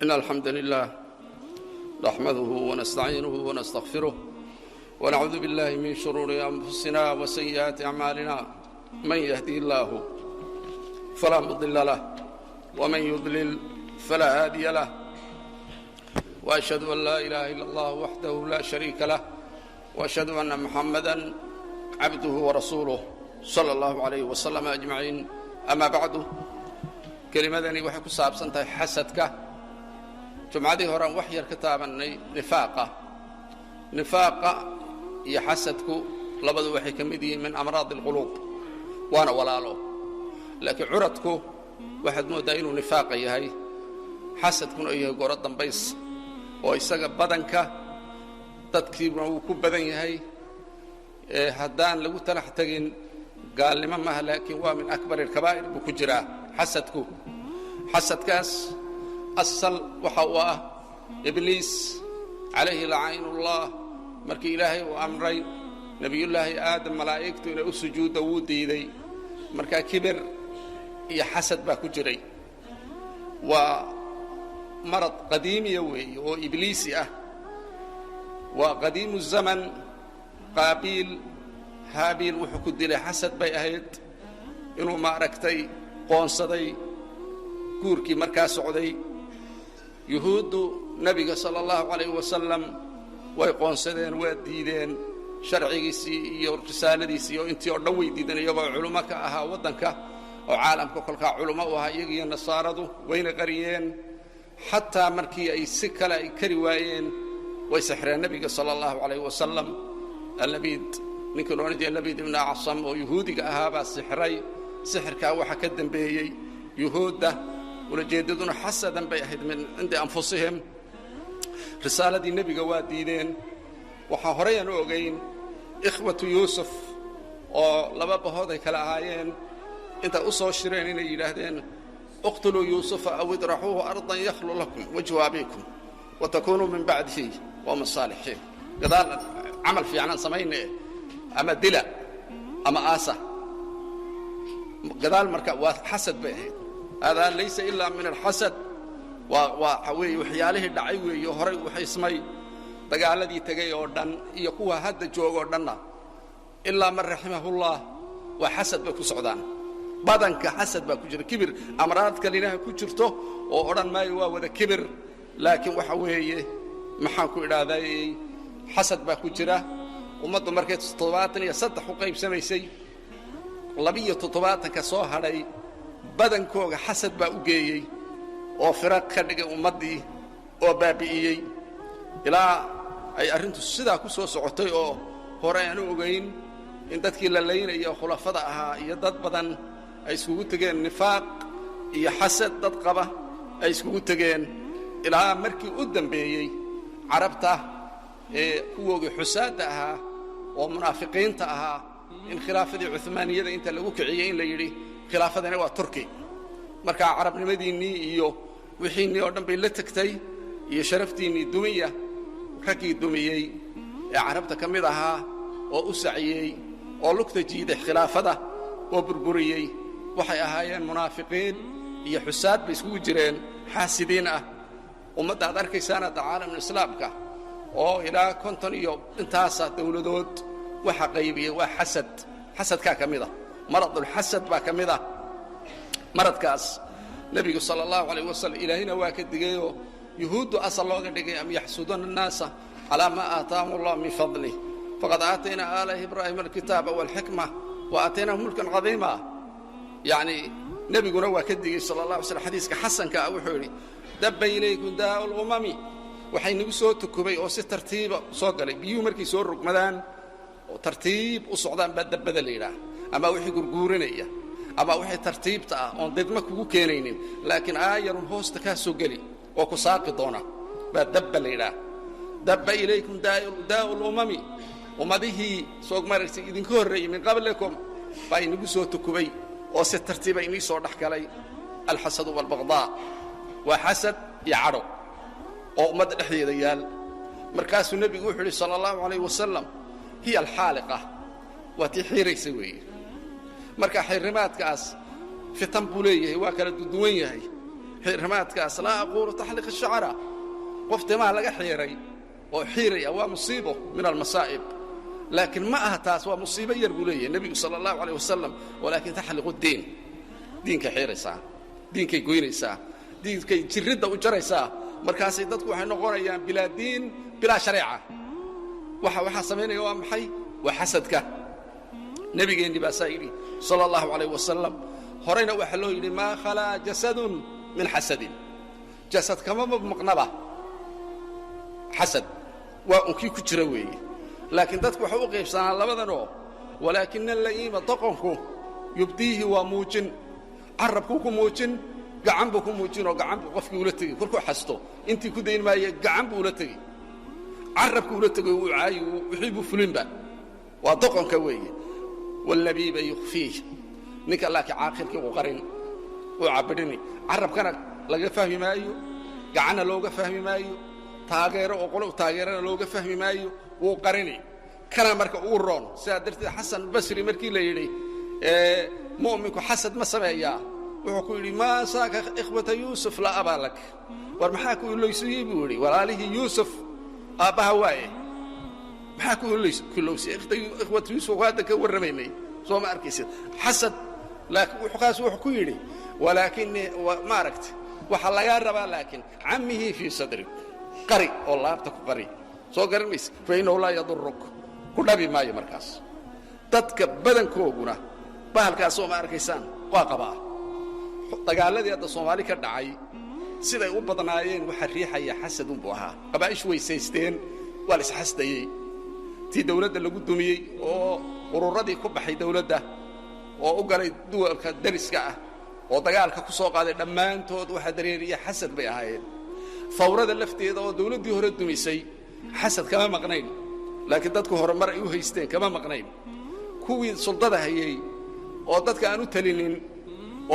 إن الحمد لله نحمده ونستعينه ونستغفره ونعوذ بالله من شرور أنفسنا وسيئات أعمالنا من يهدي الله فلا مضل له ومن يضلل فلا هادي له وأشهد أن لا إله إلا الله وحده لا شريك له وأشهد أن محمدًا عبده ورسوله صلى الله عليه وسلم أجمعين أما بعد كلمتني waxay ku saabsan tahay xasadka jumcadii hore wax yar ka taabanay nifaaqa iyo xasadku labadu waxay ka mid yihiin min amraad alqulub waana walaalo laakiin curadku waxaad moodaa inuu nifaaqa yahay xasadkuna yahay goro dambays oo isaga badanka dadkiina uu ku badan yahay haddaan lagu talax tagin gaalnimo maaha laakiin waa min akbar alkabaa'ir buu ku jiraa xasadkaas asal waxa uu ah ibliis calayhi lacaynullah markii ilaahay uu amray nebiyullaahi aadam malaa'igtu inay u sujuudda wuu diiday markaa kibir iyo xasad baa ku jiray waa marad qadiimiya weeye oo ibliisi ah waa qadiimu zaman qaabiil haabiil wuxuu ku dilay xasad bay ahayd inuu maaragtay qoonsaday guurkii markaa socday yuhuuddu nebiga sala allahu calayhi wasalam way qoonsadeen waa diideen sharcigiisii iyo risaaladiisii oo intii oo dhan way diideen iyagoo culummo ka ahaa waddanka oo caalamka kolkaa culummo u ahaa iyagiiyo nasaaradu wayna qariyeen xataa markii ay si kale ay kari waayeen way sixreen nebiga sala allahu calayhi wasalam allabiid ninkii loodhan jiray labiid ibnu acsam oo yuhuudiga ahaabaa sixray sixirkaa waxaa ka dembeeyey yuhuudda ulajeeddaduna xasadan bay ahayd min cindi anfusihim risaaladii nebiga waa diideen waxaa horeyaan u ogayn ikhwatu yuusuf oo laba bahood ay kala ahaayeen intay u soo shireen inay yidhaahdeen اqtuluu yuusufa aw idraxuuhu ardan yakhlu lakum wajhu abiikum watakunuu min bacdihi qawman saalixiin gadaal camal fiicanan samayne ama dila ama aasa gadaal marka waa xasad bay ahayd haadaa laysa ilaa min alxasad waa weeye waxyaalihii dhacay weeye horay u xismay dagaaladii tegay oo dhan iyo kuwa hadda joogoo dhanna ilaa man raximahullah waa xasad bay ku socdaan badanka xasad baa ku jira kibir amraad kalinaha ku jirto oo odhan maayo waa wada kibir laakiin waxa weeye maxaan ku idhaahday xasad baa ku jira ummaddu markay 73 u qaybsamaysay 72 soo hadhay badankooga xasad baa u geeyey oo firaq ka dhigay ummaddii oo baabi'iyey ilaa ay arrintu sidaa ku soo socotay oo hore aan u ogayn in dadkii la laynayo khulafada ahaa iyo dad badan ay iskugu tegeen nifaaq iyo xasad dad qaba ay iskugu tegeen ilaa markii u dambeeyey carabta kuwoogii xusaadda ahaa oo munaafiqiinta ahaa in khilaafadii cuhmaaniyada inta lagu kiciyey in la yidhi khilaafadani waa turki markaa carabnimadiinnii iyo wixiinnii oo dhan bay la tegtay iyo sharaftiinnii dumiya raggii dumiyey ee carabta ka mid ahaa oo u saciyey oo lugta jiiday khilaafada oo burburiyey waxay ahaayeen munaafiqiin iyo xusaad bay iskugu jireen xaasidiin ah ummadda aad arkaysaana caalamul-islaamka oo ilaa 50 iyo intaasa dawladood waxa qaybiyey waa xasadkaa ka mid ah maradulxasad baa ka mid ah maradkaas nebigu sala allahu calayh wasalam ilaahina waa ka digayoo yuhuuddu asal looga dhigay am yaxsuduuna annaasa calaa maa aataahum allah min fadlih faqad aataynaa aala ibraahima alkitaaba waalxikma wa aataynahum mulkan cadiima yacni nebiguna waa ka digay sala allah alay slam xadiiska xasanka ah wuxuu yidhi dabba ilaykum daa'u lumami waxay nagu soo tukubay oo si tartiiba soo galay biyuhu markay soo rogmadaan oo tartiib u socdaan baa dabbada la yidhaah ama wixii gurguurinaya ama wixii tartiibta ah oon didma kugu keenaynin laakiin aayarun hoosta kaa soo geli oo ku saaqi doona baa dabba la yidhaah dabba ilaykum daa'u lumami ummadihii soog maraysay idinka horreeyey min qablikum baa inagu soo tukubay oo si tartiiba inii soo dhex galay alxasadu waalbaqdaa waa xasad iyo cadho oo ummadda dhexdeeda yaal markaasuu nebigu wuxuu yidhi sala allahu calayh wasalam hiya alxaaliqa waa tii xiiraysa weeye marka xirrimaadkaas fitan buu leeyahay waa kala duwan yahay حرماتكاس لا أقول تحلق الشعر قفت ما لقى حيري وحيري أو مصيبة من المصائب لكن ما أهتاس ومصيبة يرقلي النبي صلى الله عليه وسلم ولكن تحلق الدين دينك حيرسا دينك يقوينيسا دينك جرد وجريسا مركاسي dadku waxay noqonayaan bila diin bila shariica waxa sameeynaya waa maxay waa xasadka nabigeeni baa saayiri sallallahu alayhi wasallam horeyna waxa loo yiri ma khala jasadun min hasadin jasad kama maqnaba حسد وأنكي كجرا وي لكن dadku waxa u qaybsanaa labadanoo ولكن اللئيم طقنكو يبديه وموجن عربكو كموجن gacanbu ku muujino gacanbu qofkii ula tagay kulku xasto intii ku deyn maaye gacanbu ula tagay carabku ula tagay uu caayo wixii buu fulinba waa doqonka weeye wallabiba yukhfiih ninka laakiin caaqilkii uu qarin uu cabadini carabkana laga fahmi maayo gacana looga fahmi maayo taageero oo qolo taageerana looga fahmi maayo uu qarini kana marka uu roon sida darteed xasan basri markii la yiri mu'minku xasad ma sameeyaa وحكوا لي ما ساك إخوة يوسف لا أبا لك ورمحاكوا اللي يسيبوا لي وعليه يوسف أبا هواي محاكوا اللي كله إخوة يوسف وهذا كورميني سو ما أركيس حسد لكن وحكاس وحكوا لي ولكن ما ركت وحلا يا ربا لكن عمه في صدرك قري والله بتك قري سو قرميس فإنه لا يضرك كل نبي ما يمركز تتك بدن كوجنا بهالكاسو ما أركيسان واقبا dagaaladii hadda Soomaali ka dhacay siday u badnaayeen waxa riixaya xasad u baaha qabaa'ish weysaysteen waa la isxasdayay tii dawladda lagu dumiyay oo ururadii ku baxay dawladda oo u galay duwalka dariska ah oo dagaalka ku soo qaaday dhammaantood waxa dareeriya xasad bay ahaayeen fawrada lafteeda oo dawladdii hore dumisay xasad kama maqnayn laakiin dadku hore mar ay u haysteen kama maqnayn kuwii sultada hayay oo dadka aan u talinin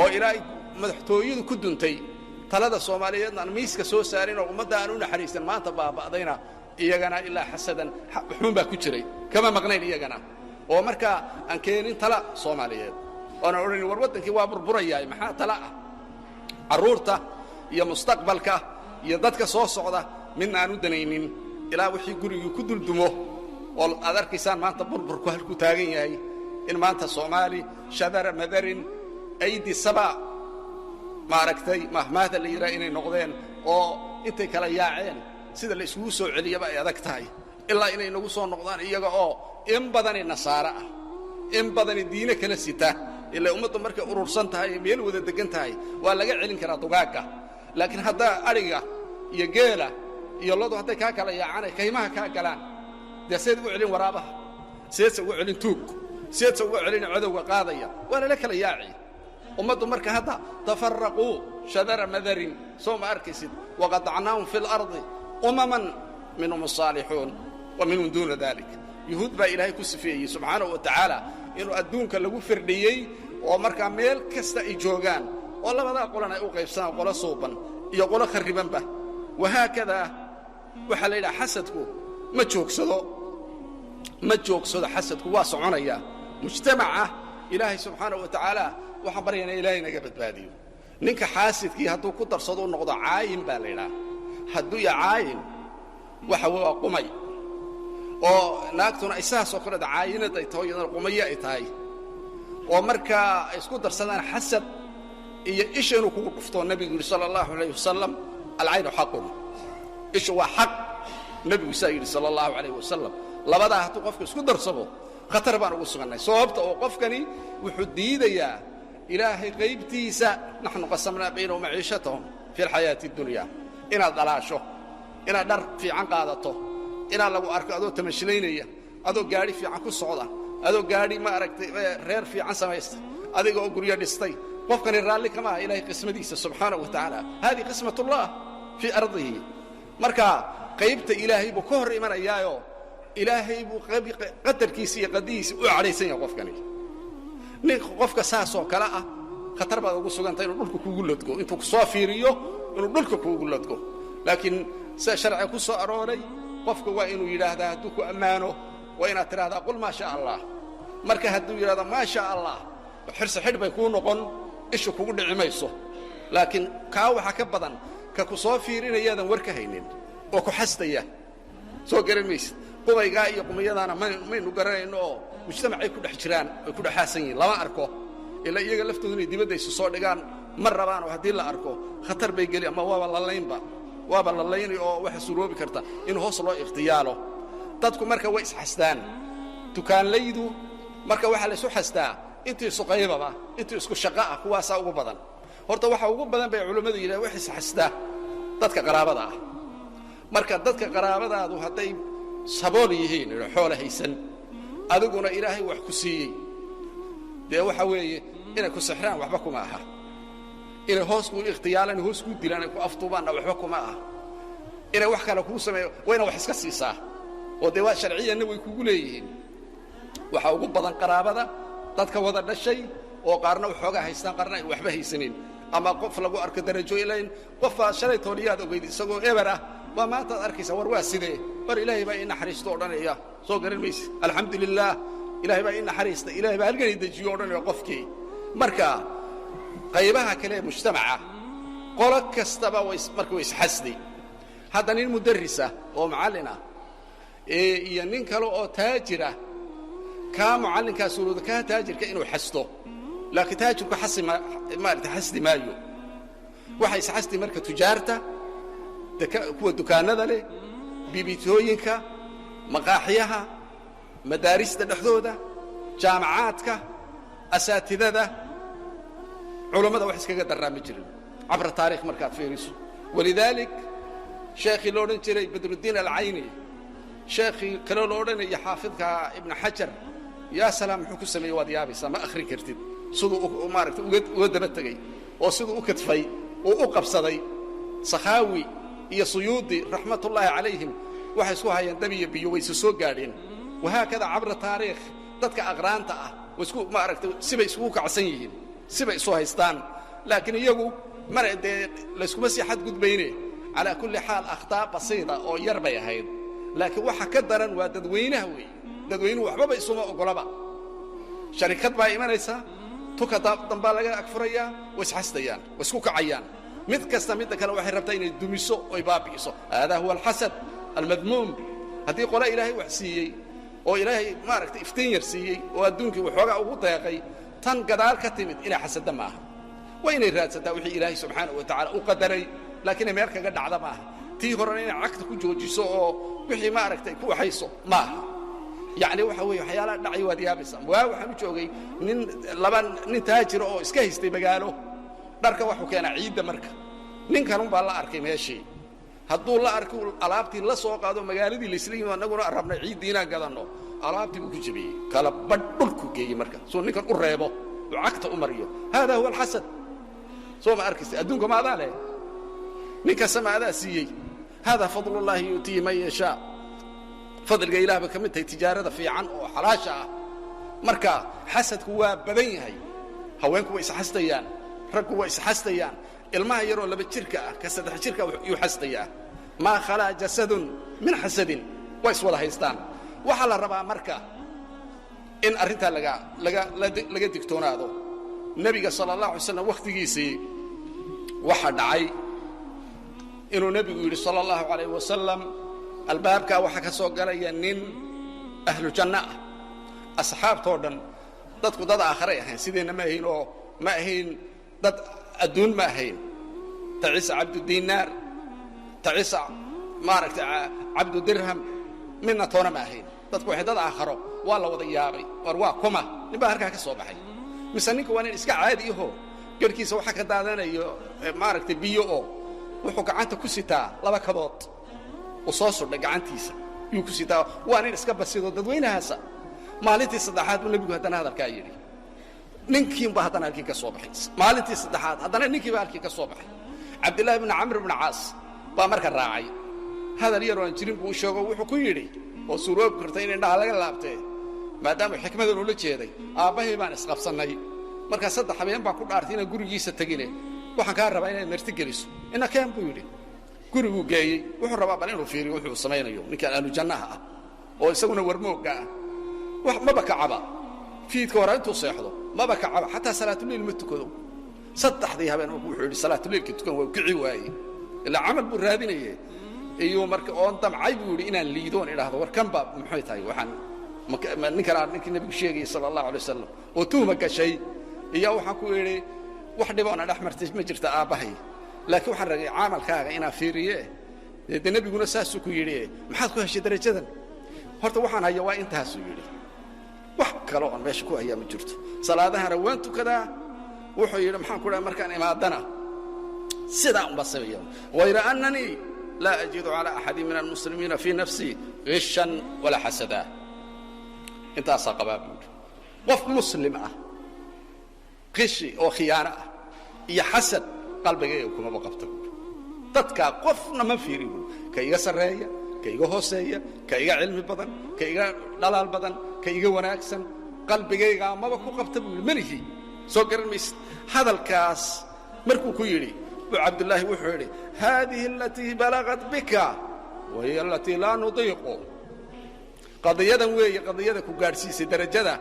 oo ilaahay madaxtooyadu ku duntay talada Soomaaliyeedna miiska soo saarin oo ummadda aan u naxariisan maanta baaba'dayna iyagana ilaa xasadan xun baa ku jiray kama maqnayn iyagana oo marka aan keenin tala Soomaaliyeed oo aan oran war wadankii waa burburayay maxaa tala ah caruurta iyo mustaqbalka iyo dadka soo socda min aan u danaynin ilaa wixii guriga ku duldumo oo aad arkaysaan maanta burburku halku taagan yahay in maanta Soomaali shadara madarin أيدي سبع ما ركتي مهما اللي يرى نقدين أو أنت كلا ياعين سيد اللي سوسو عليا بقى يذكتاي إلا إني نقصو نقدان إيجا أو إم بدن النصارى إم بدن الدين كنسيته إلا أمة مركة أورسنتها يميل وذا دقنتها ولا جعلين كرا تجاكا لكن هذا أرجع يجيله يلا ده هذا كاكلا ياعانه كيما كاكلان ده سيد وعلين ورابه سيد وعلين توك سيد وعلين عدو قاضية ولا لك لا ياعي أمة مركة هذا تفرقوا شذر مذر صوم أركسد وقطعناهم في الأرض أمما منهم الصالحون ومنهم دون ذلك يهود با إلهي كسفيه سبحانه وتعالى إنه أدونك لغو فرديي ومركة ميل كستا إجوغان والله ماذا قولنا أوقيفسان وقولا صوبا يقول خربا به وهكذا وحليلا حسدكو ما جوكسدو حسدكو واسعونيا مجتمعة إلهي سبحانه وتعالى waxaan barayna ilaahay naga badbaadiyo ninka xaasidkii haduu ku darsado noqdo caayin baa leeyahay haduu ya caayin waxa waa qumay oo naagtuna isaas oo kale caayinad ay tahay oo qumay ay tahay oo marka isku darsadaan xasad iyo ishanu ku dhufto nabiga sallallahu alayhi wasallam al-aynu haqqun ishu waa xaq nabiga sallallahu alayhi wasallam labada haduu qofku isku darsado khatar baan ugu sugnay sababta oo qofkani wuxuu diidayaa إلهي غيبتيسا نحن قسمنا بينهم معيشتهم في الحياة الدنيا إنا ضلاشو إنا در في عن قادته إنا لو أرك أدو تمشلينية أدو قاري في عن كسعودة أدو قاري ما أركت رير في عن سمايست أدو قرية دستي وفقا الرالي كما إلهي قسم ديسا سبحانه وتعالى هذه قسمة الله في أرضه مركا غيبت إلهي بكهر إيمان إيايو إلهي بقدر كيسي قديس وعلي سنة وفقني nin qofka saas oo kala ah khatar baad ugu sugantay inuu dhulka kugu ladgo intuu soo fiiriyo inuu dhulka kugu ladgo laakiin sharci ku soo arooray qofka waa inuu yiraahdaa haduu ku amaano waa inaad tiraahdaa qul ma sha Allah marka haduu yiraahdo ma sha Allah xirsi xid bay ku noqon ishu kugu dhici mayso laakiin kaa waxa ka badan ka ku soo fiirinayaadan war ka haynin oo ku xastaya soo garan maysid qubaygaa iyo qumayadaana maynu garanayno oo mujtamacay ku dhex jiraan ay ku dhexaasan yihiin lama arko ilaa iyaga laftooda inay dibadda isu soo dhigaan ma rabaan oo haddii la arko khatar bay geli ama waaba la layni oo waxa suroobi karta in hoos loo ikhtiyaalo dadku marka way isxastaan dukaanlaydu marka waxaa la isu xastaa intii isu qaybaba intii isku shaqo ah kuwaasaa ugu badan horta waxa ugu badan bay culimmadu yidhahdeen wax isxastaa dadka qaraabada ah marka dadka qaraabadaadu hadday sabool yihiin xoolo haysan adiguna ilaahay wax ku siiyey dee waxa weeye inay ku sixraan waxba kuma aha inay hoos kuu ikhtiyaalaan hoos kuu dilaan ay ku aftuubaanna waxba kuma aha inay wax kale kuu sameeyo wayna wax iska siisaa oo dee waa sharciyanna way kugu leeyihiin waxa ugu badan qaraabada dadka wada dhashay oo qaarna waxoogaa haystaan qaarna ay waxba haysanin ama qof lagu arko darajo ilayn qofaa shalay tooliyaad ogeyd isagoo eber ah waa maantaad arkaysaa war waa sidee war ilaahay baa ii naxariisto odhanaya soo garan mayse alxamdulilaah ilaahay baa ii naxariista ilaahay baa halgan ii dejiyo odhanaya qofkii marka qaybaha kale ee mujtamaca qolo kastaba marka way isxasdi hadda nin mudarrisa oo macallin ah iyo nin kale oo taajira kaa mucallinkaa suurooda kaa taajirka inuu xasto laakiin taajirku xasdi maayo waxa isxasdi marka tujaarta kuwa dukaanada leh bibitooyinka maqaaxiyaha madaarista dhexdooda jaamacaadka asaatidada culummada wax iskaga darraa ma jirin cabra taarikh markaad fiiriso walidaalik sheekhii lo odhan jiray badruddiin alcayni sheekhii kaloo lo odhanaya xaafidka ibnu xajar yaa salaam muxuu ku sameeyey waad yaabaysaa ma akhrin kartid siduu maaragtay uga daba tegey oo siduu u kadfay oo u qabsaday sakhaawi iyo suyuudi raxmatullaahi calayhim waxay isku hayeen dab iyo biyo wayse soo gaadheen wahaakada cabra taariikh dadka aqraanta ah isku maaragtay sibay isugu kacsan yihiin sibay isu haystaan laakiin iyagu mana dee layskuma sii xadgudbayne calaa kulli xaal akhtaa basiida oo yar bay ahayd laakiin waxa ka daran waa dadweynaha weeye dadweynuhu waxbaba isuma ogolaba sharikad baa imanaysa tuka dambaa laga agfurayaa way isxastayaan way isku kacayaan mid kasta midda kale waxay rabtaa inay dumiso oy baabi'iso haadaa huwa alxasad almadmuum haddii qole ilaahay wax siiyey oo ilaahay maaragtay iftiin yar siiyey oo adduunkii waxoogaa ugu deeqay tan gadaal ka timid inay xasadda maaha waa inay raadsataa wixii ilaahay subxaanahu wa tacaala u qadaray laakiin inay meel kaga dhacda maaha tii horena inay cagta ku joojiso oo wixii maaragtay ku waxayso maaha yacni waxa weeye waxyaalaha dhacay waad yaabaysaa waa waxaan u joogay nin taajira oo iska haystay magaalo dharka waxuu keenaa ciidda marka ninkanunbaa la arkay meeshii hadduu la arko alaabtii la soo qaado magaaladii laysla yimi annaguna rabnay ciiddii inaan gadanno alaabtii buu ku jebiyey kala badh dhulku geeyey marka suu ninkan u reebo uu cagta u mariyo haadaa huwa alxasad soo ma arkaysa adduunka maadaa leh ninkasta maadaa siiyey haadaa fadlullaahi yu'tiihi man yashaa fadliga ilaah bay ka mid tahay tijaarada fiican oo xalaasha ah marka xasadku waa badan yahay haweenku way isxastayaan raggu way isxastayaan ilmaha yaroo 2 jirka ah ka 3 jirka yuu xastayaa maa khalaa jasadun min xasadin way iswada haystaan waxaa la rabaa marka in arrintaa laga digtoonaado nebiga sala allahu alay slam wakhtigiisii waxa dhacay inuu nebigu yidhi sala allahu calayh wasalam albaabkaa waxaa ka soo galaya nin ahlu janno ah asxaabtoo dhan dadku dad aakharay ahayn sideenna ma ahayn oo ma ahayn dad adduun ma ahayn tacisa cabdudiinaar tacisa maaragtay cabdudirham midna toona ma ahayn dadku waxay dad aakharo waa la wada yaabay war waa kuma nin baa halkaa ka soo baxay mise ninka waa nin iska caadi ahoo garhkiisa waxa ka daadanayo maaragtay biyo oo wuxuu gacanta ku sitaa 2 kabood oo soo sudhay gacantiisa yuu ku sitaa waa nin iska basido dadweynahaasa maalintii saddexaad buu nebigu haddana hadalkaa yidhi ninkiinba haddana halkii ka soo baxay maalintii saddexaad haddana ninkiiba halkii ka soo baxay cabdillaahi bni camr bni caas baa marka raacay hadal yaroo aan jirin buu u sheego wuxuu ku yidhi oo suuroobi kartay in indhaha laga laabtee maadaama xikmadan ula jeeday aabbahay baan isqabsannay markaa 3 habeen baan ku dhaartay inaan gurigiisa tegine waxaan kaa rabaa inaad marti geliso ina keen buu yidhi guriguu geeyey wuxuu rabaa bal inuu fiiriyo wuxuu samaynayo ninkaan ahlu jannaha ah oo isaguna warmoogga ah maba kacaba fiidka hore intuu seexdo maba kacaba xataa salaatuliil ma tukado saddexdii habeen wuxuu yidhi salaatuleylkii tukan waa kici waayey ilaa camal buu raadinayay iyo marka oon damcay buu yidhi inaan liidoon idhaahdo war kan baa muxuu tahay waxaan ninkii nabigu sheegayay sala allahu alay wasalam oo tuhma gashay iyo waxaan ku idhi wax dhiboona dhex martay ma jirta aabbahay laakiin waxaan ragay camalkaaga inaan fiiriye dee nebiguna saasuu ku yidhi maxaad ku heshay darajadan horta waxaan haya waa intaasuu yidhi wax kale oon meesha ku hayaa ma jirto salaadahana waan tukadaa wuxuu yidhi maxaan ku dhahay markaan imaadana sidaa unbaa sameeya hayra annanii laa ajidu calaa axadin min almuslimiina fii nafsii gishan walaa xasadaa intaasaa qabaa buu yidhi qof muslim ah qishi oo khiyaano ah iyo xasad qalbigayga kumaba qabta buuri dadkaa qofna ma fiirin buuri ka iga sarreeya ka iga hooseeya ka iga cilmi badan ka iga dhalaal badan ka iga wanaagsan qalbigaygaa maba ku qabta buu yidhi melihi soo garan maysid hadalkaas markuu ku yidhi buu cabdullaahi wuxuu yidhi haadihi alatii balagat bika wa hiya alatii laa nudiiqu qadiyadan weeye qadiyada ku gaadhsiisay darajada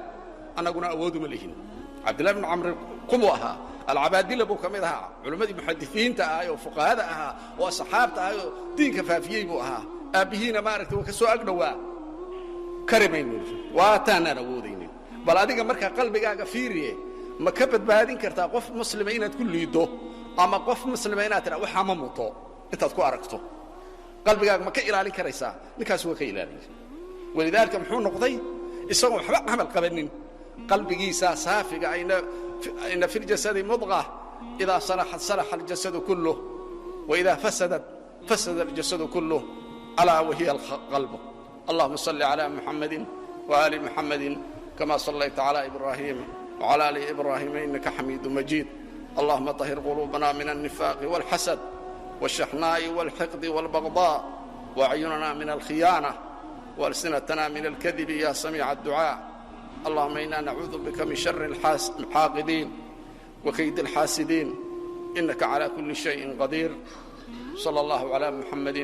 annaguna awooduma lihin cabdullahi bnu camr kumuu ahaa alcabaadila buu ka mid ahaa culimmadii muxadisiinta ahaa oo fuqahada ahaa oo asxaabta ahaa oo diinka faafiyey buu ahaa aabbihiina maaragtay waa ka soo agdhowaa kari maynu waataanaan awoodaynin bal adiga markaa qalbigaaga fiiriye ma ka badbaadin kartaa qof muslima inaad ku liiddo ama qof muslima inaad tidhaa waxaa ma muto intaad ku aragto qalbigaaga ma ka ilaalin karaysaa ninkaas waa ka ilaaliyey walidaalika muxuu noqday isagoo waxba camal qabanin qalbigiisaa saafiga ayna fi ljasadi mudqa idaa salaxat salaxa aljasadu kulluh waidaa fasadat fasada aljasadu kulluh alaa wahiya alqalbu allahuma salli calaa muxammadin waaali muxammadin kama sallayta calaa ibraahiima wacala aali ibraahiima innaka xamiidu majiid allahuma طahir quluubana min alnifaaqi wاlxasad wاlshaxnaa'i wاlxiqdi wاlbagضاء wacyunana min alkhiyaana وألسنتنا من الكذب يا سميع الدعاء اللهم إنا نعوذ بك من شر الحاقدين وكيد الحاسدين إنك على كل شيء قدير صلى الله على محمد